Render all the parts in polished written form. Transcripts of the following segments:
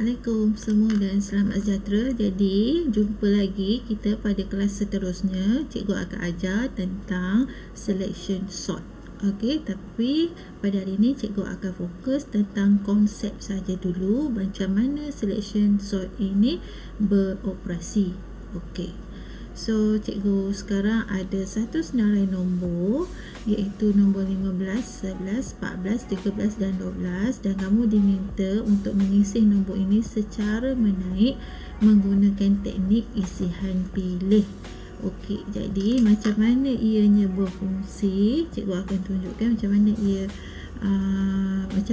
Assalamualaikum semua dan selamat sejahtera. Jadi jumpa lagi kita pada kelas seterusnya. Cikgu akan ajar tentang selection sort. Okey, tapi pada hari ini cikgu akan fokus tentang konsep saja dulu, macam mana selection sort ini beroperasi. Okey. So cikgu sekarang ada satu senarai nombor, iaitu nombor 15, 11, 14, 13 dan 12, dan kamu diminta untuk mengisi nombor ini secara menaik menggunakan teknik isihan pilih. Okey, jadi macam mana ianya berfungsi, cikgu akan tunjukkan macam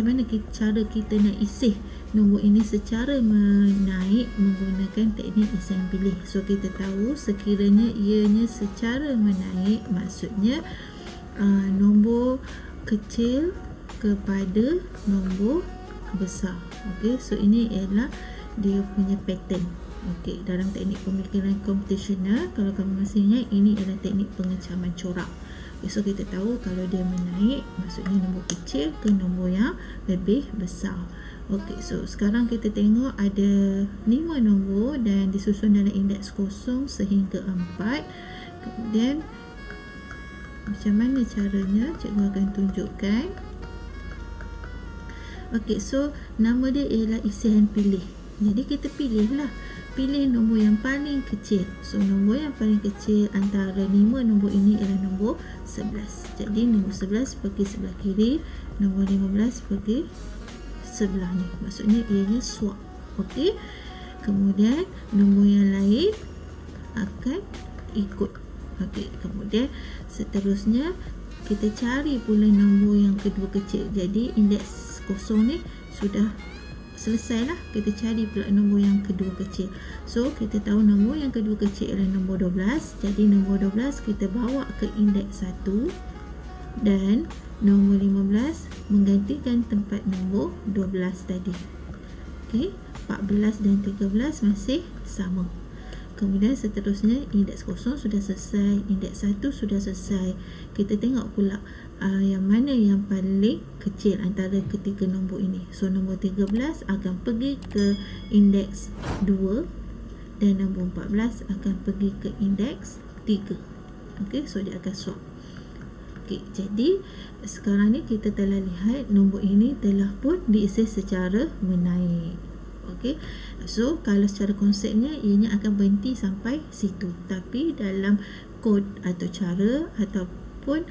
mana cara kita nak isi nombor ini secara menaik menggunakan teknik isian pilih. So kita tahu sekiranya ianya secara menaik, maksudnya nombor kecil kepada nombor besar. Okey, so ini ialah dia punya pattern. Okey, dalam teknik pemikiran komputasional, kalau kamu masih ingat, ini adalah teknik pengecaman corak. Okay, so kita tahu kalau dia menaik, maksudnya nombor kecil ke nombor yang lebih besar. Okey, so sekarang kita tengok ada 5 nombor dan disusun dalam indeks 0 sehingga 4. Kemudian macam mana caranya, cikgu akan tunjukkan. Okey, so nama dia ialah isian pilih. Jadi kita pilih nombor yang paling kecil. So nombor yang paling kecil antara 5 nombor ini ialah nombor 11. Jadi nombor 11 pergi sebelah kiri, nombor 15 pergi sebelah ni. Maksudnya ianya swap. Okey. Kemudian nombor yang lain akan ikut. Okey, kemudian seterusnya kita cari pula nombor yang kedua kecil. Jadi indeks 0 ni sudah selesai lah. Kita cari pula nombor yang kedua kecil. So kita tahu nombor yang kedua kecil ialah nombor 12. Jadi nombor 12 kita bawa ke indeks 1 dan nombor 15 menggantikan tempat nombor 12 tadi. Okey, 14 dan 13 masih sama. Kemudian seterusnya indeks 0 sudah selesai, indeks 1 sudah selesai. Kita tengok pula yang mana yang paling kecil antara ketiga nombor ini. So nombor 13 akan pergi ke indeks 2 dan nombor 14 akan pergi ke indeks 3. Okey, so dia akan swap. Okey, jadi sekarang ni kita telah lihat nombor ini telah pun diisi secara menaik. Okey, so kalau secara konsepnya ianya akan berhenti sampai situ, tapi dalam kod atau cara ataupun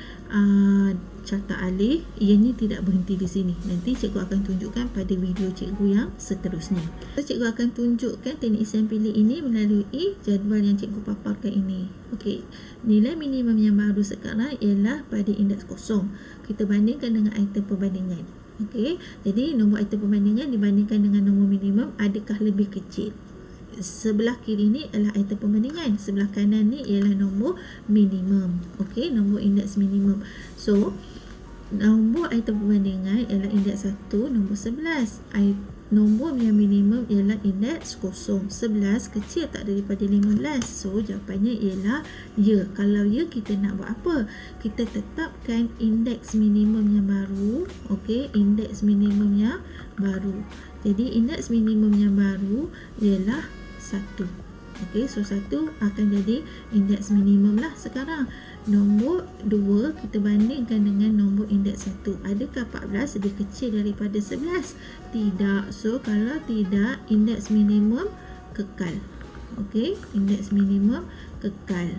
carta alih ianya tidak berhenti di sini. Nanti cikgu akan tunjukkan pada video cikgu yang seterusnya. So, cikgu akan tunjukkan teknik isian pilih ini melalui jadual yang cikgu paparkan ini. Okey, nilai minimum yang baru sekarang ialah pada indeks 0. Kita bandingkan dengan item perbandingan. Okey, jadi nombor item perbandingan dibandingkan dengan nombor minimum, adakah lebih kecil? Sebelah kiri ni adalah item perbandingan, sebelah kanan ni ialah nombor minimum. Okey, nombor indeks minimum. So nombor item perbandingan ialah indeks 1, nombor 11. Nombor yang minimum ialah indeks 0. 11 kecil tak daripada 15. So jawapannya ialah ya. Kalau ya, kita nak buat apa? Kita tetapkan indeks minimum yang baru. Okey, indeks minimum yang baru. Jadi indeks minimum yang baru ialah 1. Okey, so 1 akan jadi indeks minimum lah sekarang. Nombor 2 kita bandingkan dengan nombor indeks 1. Adakah 14 lebih kecil daripada 11? Tidak. So kalau tidak, indeks minimum kekal. Okey, indeks minimum kekal.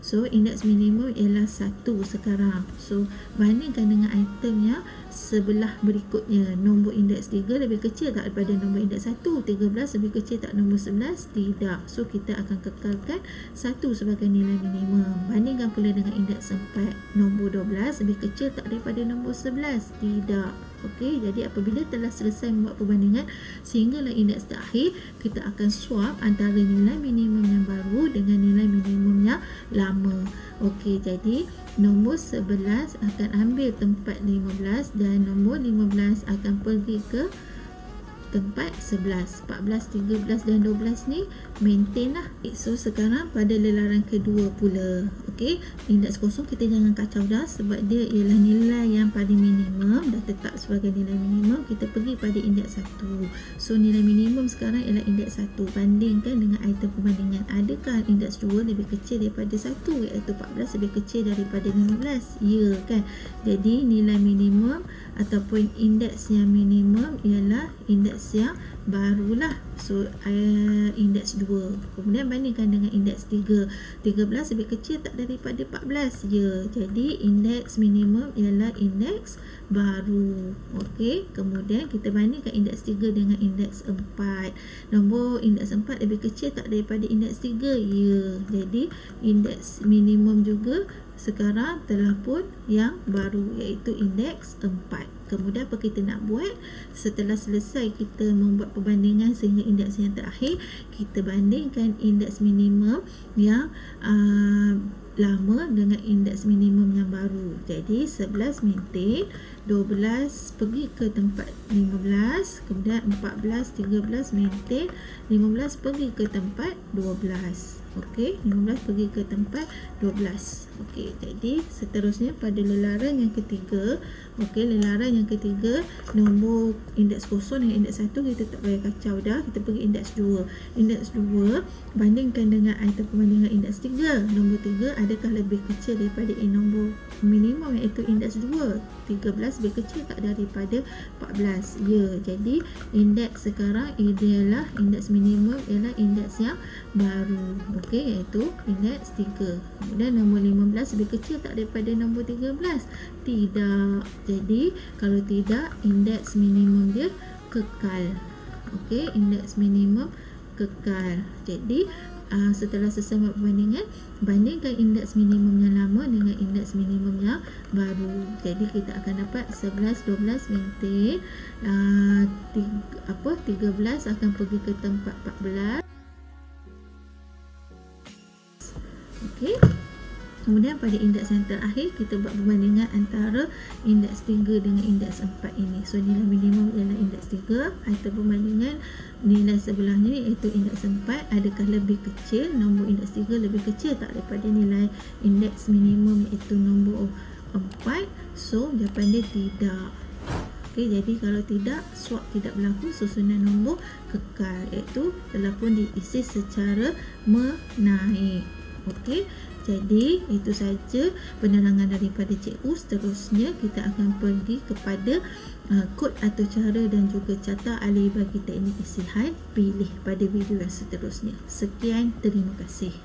So indeks minimum ialah 1 sekarang. So bandingkan dengan item yang sebelah berikutnya. Nombor indeks 3 lebih kecil tak daripada nombor indeks 1? 13 lebih kecil tak nombor 11? Tidak. So kita akan kekalkan 1 sebagai nilai minimum. Bandingkan pula dengan indeks 4. Nombor 12 lebih kecil tak daripada nombor 11? Tidak. Okey, jadi apabila telah selesai membuat perbandingan sehinggalah indeks terakhir, kita akan swap antara nilai minimum yang baru dengan nilai minimum yang lama. Okey, jadi nombor 11 akan ambil tempat 15 dan nombor 15 akan pergi ke tempat 11. 14, 13 dan 12 ni maintain lah. So sekarang pada lelaran kedua pula. Okey, indeks kosong kita jangan kacau dah, sebab dia ialah nilai yang paling minimum, dah tetap sebagai nilai minimum. Kita pergi pada indeks 1. So nilai minimum sekarang ialah indeks 1. Bandingkan dengan item perbandingan. Adakah indeks 2 lebih kecil daripada 1, iaitu 14 lebih kecil daripada 15? Ya kan? Jadi nilai minimum ataupun indeks yang minimum ialah indeks yang barulah. So indeks 2. Kemudian bandingkan dengan indeks 3. 13 lebih kecil tak daripada 14? Ya. Jadi indeks minimum ialah indeks baru. Okey, kemudian kita bandingkan indeks 3 dengan indeks 4. Nombor indeks 4 lebih kecil tak daripada indeks 3? Ya. Jadi indeks minimum juga sekarang telah pun yang baru, iaitu indeks 4. Kemudian apa kita nak buat? Setelah selesai kita membuat perbandingan sehingga indeks yang terakhir, kita bandingkan indeks minimum yang lama dengan indeks minimum yang baru. Jadi 11 maintain, 12 pergi ke tempat 15, kemudian 14, 13 maintain, 15 pergi ke tempat 12. Okey, 15 pergi ke tempat 12. Okey, jadi seterusnya pada lelaran yang ketiga. Okey, lelaran yang ketiga, nombor indeks kosong dengan indeks 1 kita tak payah kacau dah. Kita pergi indeks 2. Indeks 2 bandingkan dengan item perbandingan indeks 3. Nombor 3 adakah lebih kecil daripada nombor minimum, iaitu indeks 2? 13 lebih kecil tak daripada 14? Ya. Jadi indeks sekarang idealah indeks minimum ialah indeks yang baru. Okey, iaitu indeks 3. Kemudian nombor 15 lebih kecil tak daripada nombor 13? Tidak. Jadi kalau tidak, indeks minimum dia kekal. Okey, indeks minimum kekal. Jadi setelah selesai buat perbandingan, bandingkan indeks minimum yang lama dengan indeks minimum yang baru. Jadi kita akan dapat 11, 12 maintain, 13 akan pergi ke tempat 14. Okey. Kemudian pada indeks yang terakhir, kita buat perbandingan antara indeks 3 dengan indeks 4 ini. So nilai minimum ialah indeks 3. Item perbandingan nilai sebelahnya iaitu indeks 4. Adakah lebih kecil? Nombor indeks 3 lebih kecil tak daripada nilai indeks minimum iaitu nombor 4? So jawapan dia tidak. Okey, jadi kalau tidak, swap tidak berlaku, susunan nombor kekal, iaitu telah pun diisi secara menaik. Okey, jadi itu saja penerangan daripada cikgu. Seterusnya kita akan pergi kepada kod atau cara dan juga carta ahli bagi teknik isihan pilih pada video yang seterusnya. Sekian, terima kasih.